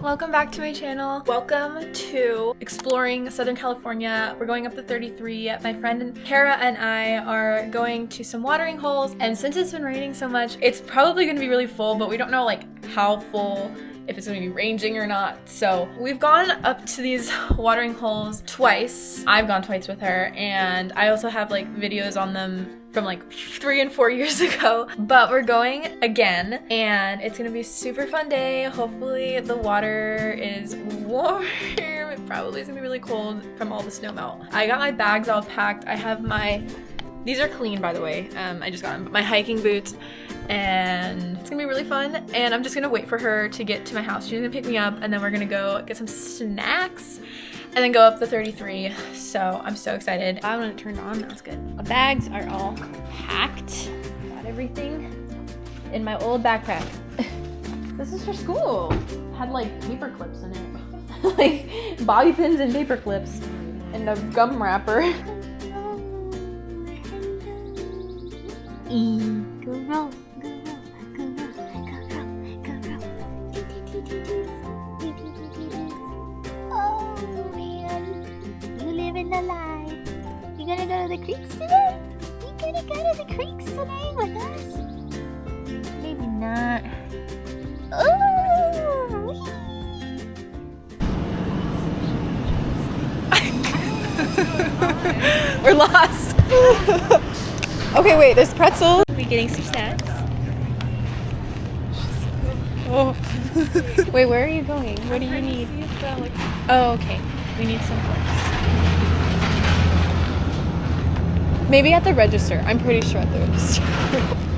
Welcome back to my channel. Welcome to exploring Southern California. We're going up to 33. My friend Tara and I are going to some watering holes, and since it's been raining so much, it's probably going to be really full, but we don't know like how full, if it's going to be ranging or not. So we've gone up to these watering holes twice. I've gone twice with her, and I also have like videos on them from like 3 and 4 years ago, but we're going again and it's gonna be a super fun day. Hopefully the water is warm. It probably is gonna be really cold from all the snow melt. I got my bags all packed. I have these are clean by the way. I just got them, my hiking boots, and it's gonna be really fun. And I'm just gonna wait for her to get to my house. She's gonna pick me up and then we're gonna go get some snacks and then go up the 33. So I'm so excited. I want it turned on, that's good. My bags are all packed. Got everything in my old backpack. This is for school. Had like paper clips in it. Like bobby pins and paper clips and a gum wrapper. Go roll, the life. You gonna go to the creeks today? You gonna go to the creeks today with us? Maybe not. Oh! We're lost. Okay, wait, there's pretzel. We're getting some snacks. Oh. Wait, where are you going? What do you need? Oh, okay. We need some forks. Maybe at the register. I'm pretty sure at the register.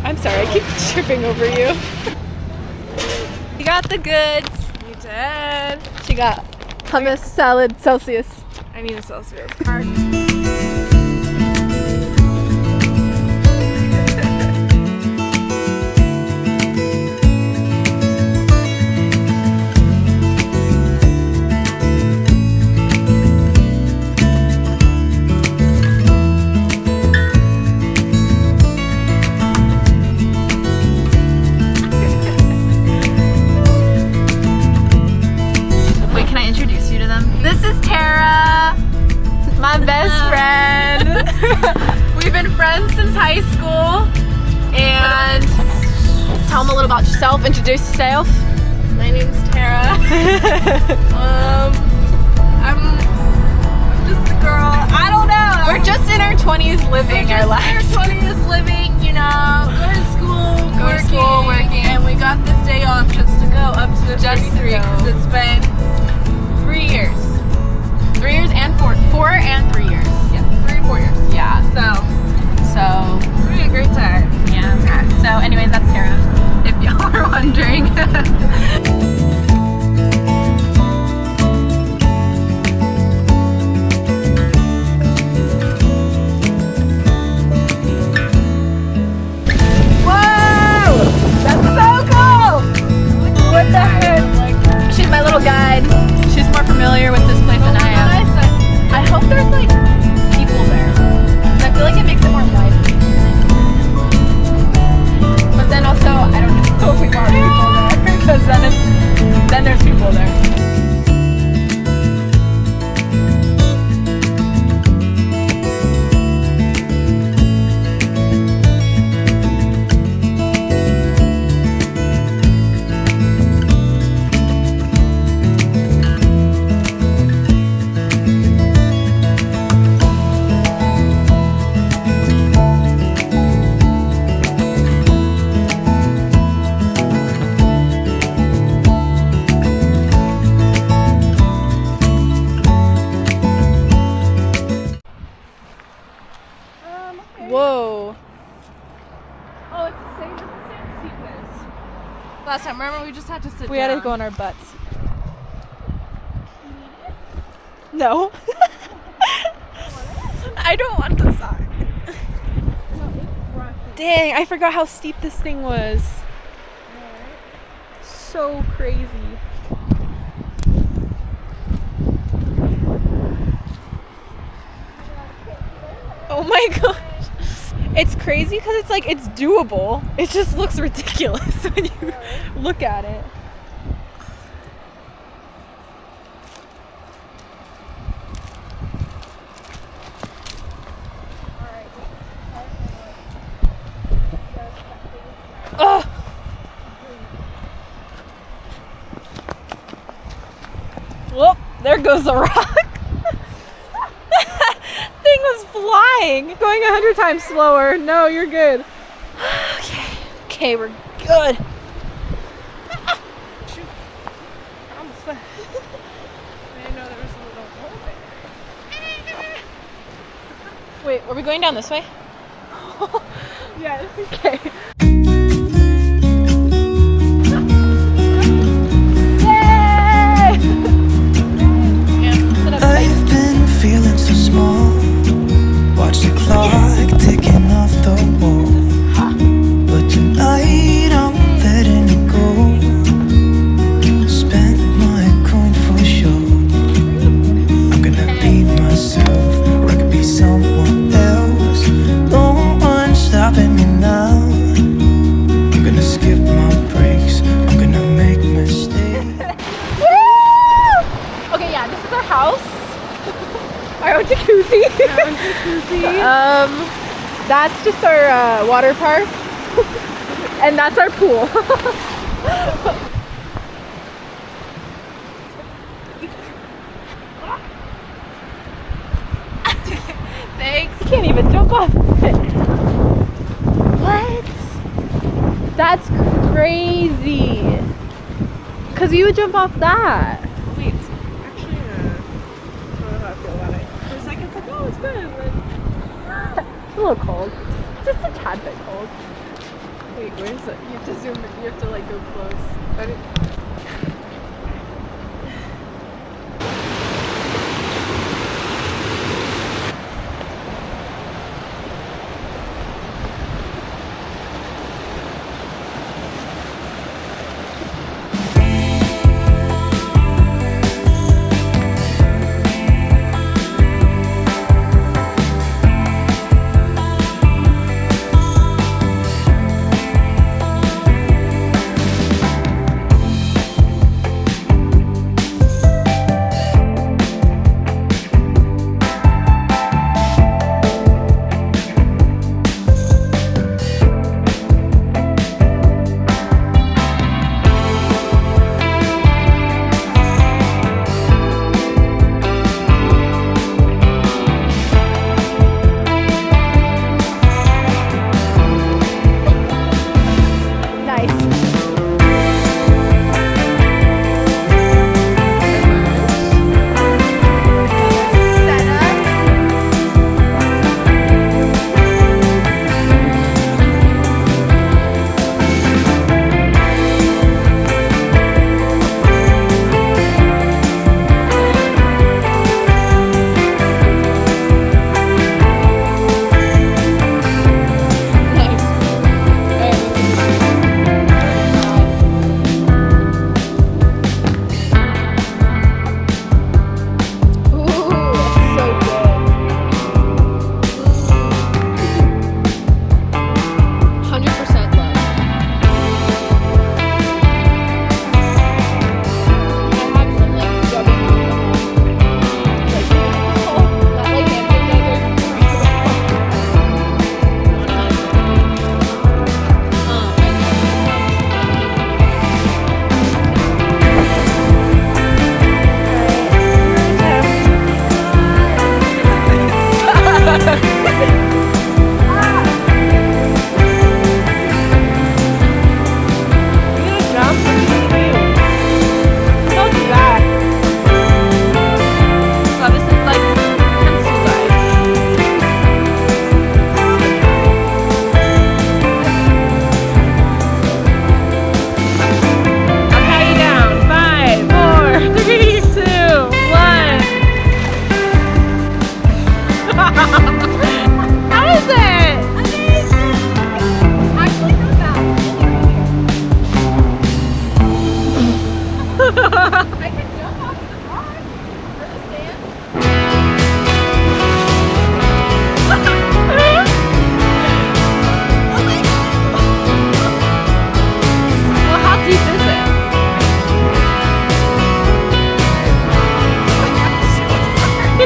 I'm sorry, I keep tripping over you. You got the goods. You did. She got hummus, salad, Celsius. I need a Celsius. This is Tara, my best friend. We've been friends since high school. And tell them a little about yourself. Introduce yourself. My name's Tara. I'm just a girl. I don't know. We're just in our 20s living our lives. We're just in our 20s living, you know, go to school, working. And we got this day off just to go up to the 33 because it's been 3 years. 3 years and 4 and 3 years. Yeah, 3 and 4 years. Yeah. So it's really a great time. Yeah. So anyways, that's Tara, if y'all are wondering. Whoa! That's so cool! What the heck? She's my little guide. She's more familiar with this place than I am. I hope there's like people there. I feel like it makes it more lively. But then also, I don't know if we want people there because then there's people there. Last time, remember we just had to sit We down. had to go on our butts. No. I don't want the sock. Dang, I forgot how steep this thing was. So crazy. Oh my gosh. It's crazy because it's like, it's doable. It just looks ridiculous when you look at it. Oh! Whoop, there goes the rock. Thing was flying. Going 100 times slower. No, you're good. Okay. Okay, we're good. Shoot. Almost fell. I didn't know there was a little hole there. Wait, are we going down this way? Yes. Okay. I've been feeling so small. Watch the clock ticking off the wall. But tonight I'm letting it go. Spend my coin for sure. I'm gonna be myself, or I could be someone else. No one's stopping me now. I'm gonna skip my breaks. I'm gonna make mistakes. Okay, yeah, this is our house. Our own jacuzzi. That's just our water park. And that's our pool. Thanks. Can't even jump off it. What? That's crazy. Cause you would jump off that. Wait, actually, I don't know how I feel about it. For a second, it's like, oh, it's good. But... It's a little cold. Just a tad bit cold. Wait, where is it? You have to zoom in. You have to, like, go close. I didn't...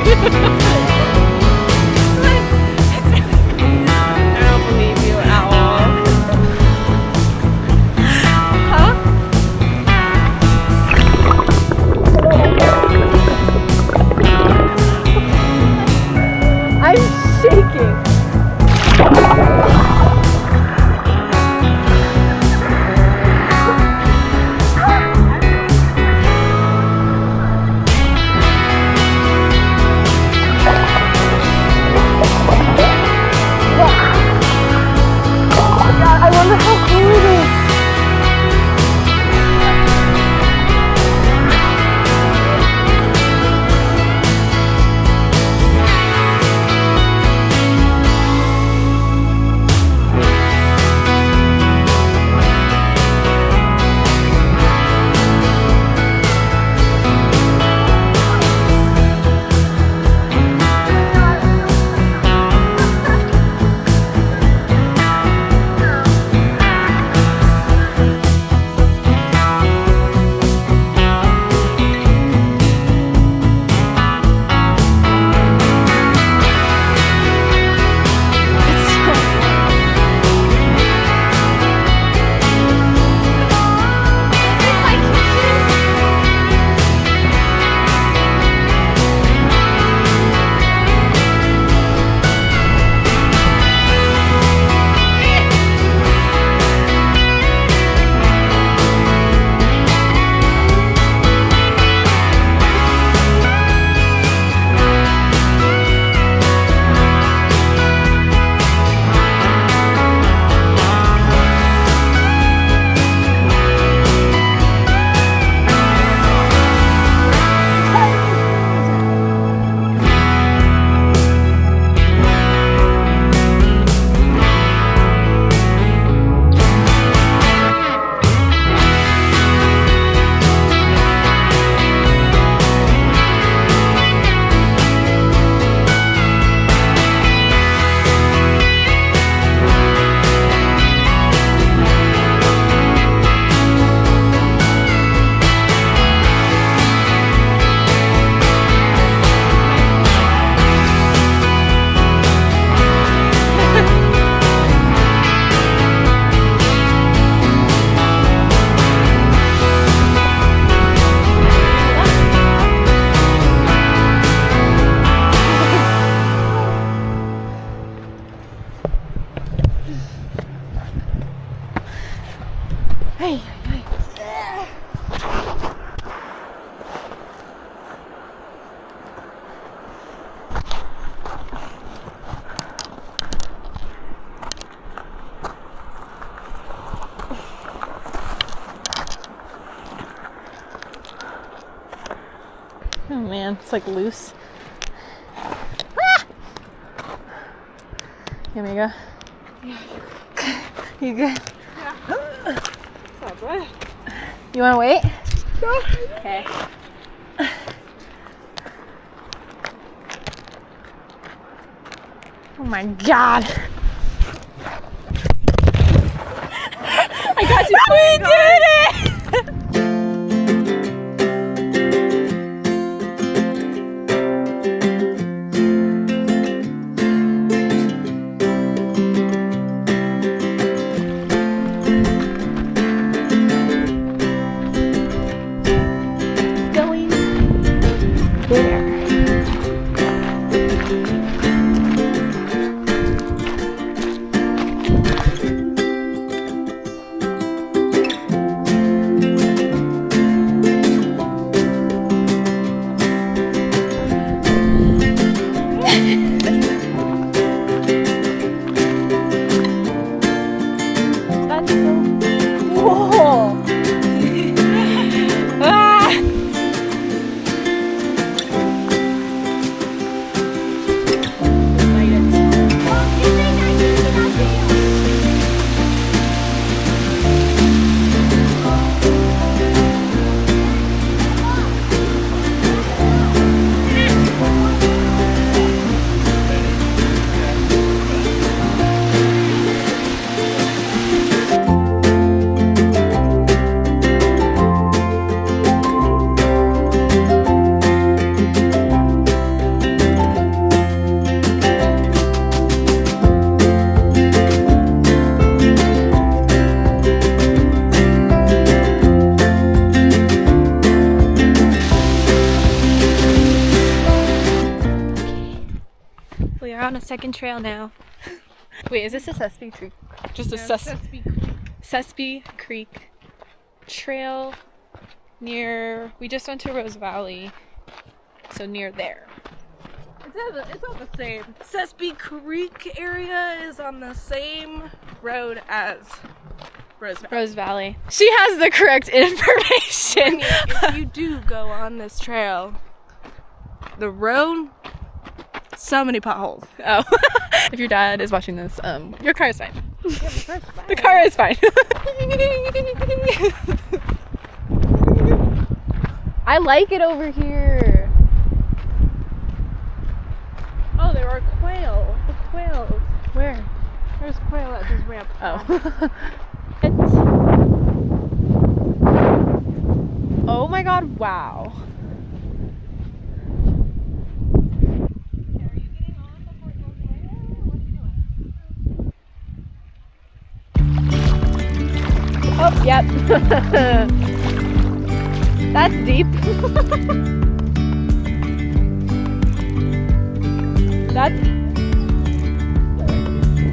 I don't believe you at all. Huh? I'm shaking. I wonder how cool it is. Hey, hey. Oh man, it's like loose. Ah! You want me to go? Yeah. You good? You want to wait? No. Okay. Oh my god. I got you. We did it! on a second trail now. Wait, is this a Sespe Creek? Just a Sespe Creek trail near, we just went to Rose Valley, so near there. It's on the same. Sespe Creek area is on the same road as Rose Valley. She has the correct information. If you do go on this trail, the road, so many potholes. Oh. If your dad is watching this, your car is fine. Yeah, the car is fine. I like it over here. Oh, there are quail. The quails. Where? There's quail at this ramp. Oh. Oh my god, wow. Oh, yep. That's deep.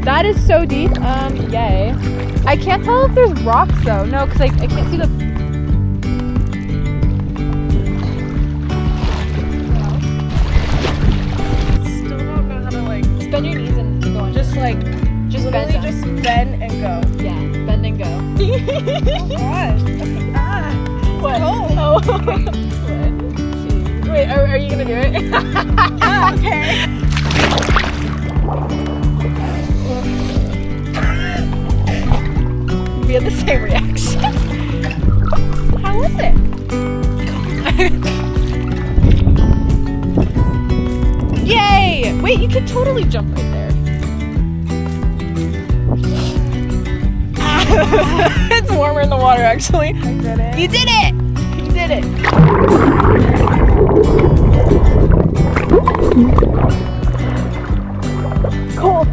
That is so deep. Yay. I can't tell if there's rocks though. No, because I can't see the. Still don't know how to like. Just bend your knees and go on. Just bend and go. Yeah, bend and go. Oh gosh. Okay. Ah. What? Oh. Oh. 1, 2. Wait, are you gonna do it? Yeah, okay. We had the same reaction. How was it? Yay! Wait, you can totally jump right there. It's warmer in the water, actually. I did it. You did it! You did it! Cool.